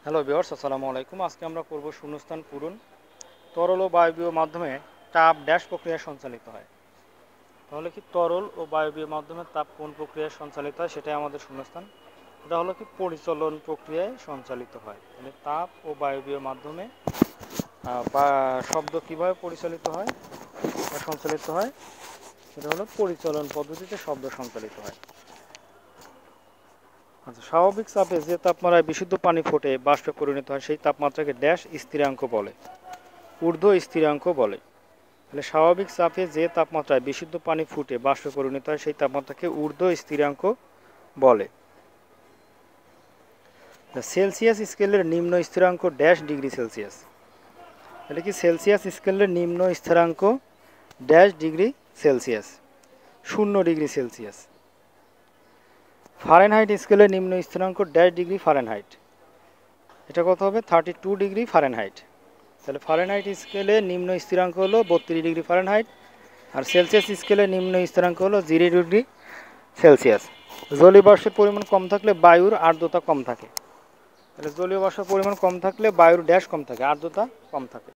Hello viewers, আসসালামু আলাইকুম। আজকে আমরা করব শূন্যস্থান পূরণ। তরল ও বায়বীয় মাধ্যমে তাপ ড্যাশ প্রক্রিয়ায় সঞ্চালিত হয়। তাহলে কি তরল ও বায়বীয় মাধ্যমে তাপ কোন প্রক্রিয়ায় সঞ্চালিত হয় সেটাই আমাদের শূন্যস্থান। এটা হলো কি পরিচলন প্রক্রিয়ায় সঞ্চালিত হয়। তাহলে তাপ ও বায়বীয় মাধ্যমে বা শব্দ কিভাবে পরিচালিত হয় বা সঞ্চালিত হয়, সেটা হলো পরিচলন পদ্ধতিতে শব্দ সঞ্চালিত হয়। আচ্ছা, স্বাভাবিক চাপে যে তাপমাত্রায় বিশুদ্ধ পানি ফোটে বাষ্পে পরিণত হয় সেই তাপমাত্রাকে ড্যাশ স্থিরাঙ্ক বলে, ঊর্ধ্ব স্থিরাঙ্ক বলে। তাহলে স্বাভাবিক চাপে যে তাপমাত্রায় বিশুদ্ধ পানি ফুটে বাষ্পে পরিণত হয় সেই তাপমাত্রাকে ঊর্ধ্ব স্থিরাঙ্ক বলে। সেলসিয়াস স্কেলের নিম্ন স্থিরাঙ্ক ড্যাশ ডিগ্রি সেলসিয়াস। তাহলে কি সেলসিয়াস স্কেলের নিম্ন স্থিরাঙ্ক dash degree Celsius, 0 degree Celsius. Fahrenheit স্কেলের নিম্ন স্থিরাঙ্ক ড্যাশ ডিগ্রি ফারেনহাইট। এটা কত হবে? 32 ডিগ্রি ফারেনহাইট। তাহলে ফারেনহাইট স্কেলে নিম্ন স্থিরাঙ্ক হলো 32 ডিগ্রি ফারেনহাইট, আর সেলসিয়াস স্কেলে নিম্ন স্থিরাঙ্ক হলো 0 ডিগ্রি সেলসিয়াস। জলীয় বাষ্পের পরিমাণ কম থাকলে বায়ুর আর্দ্রতা কম থাকে। তাহলে জলীয় বাষ্পের পরিমাণ কম থাকলে বায়ুর ড্যাশ কম থাকে, আর্দ্রতা কম থাকে।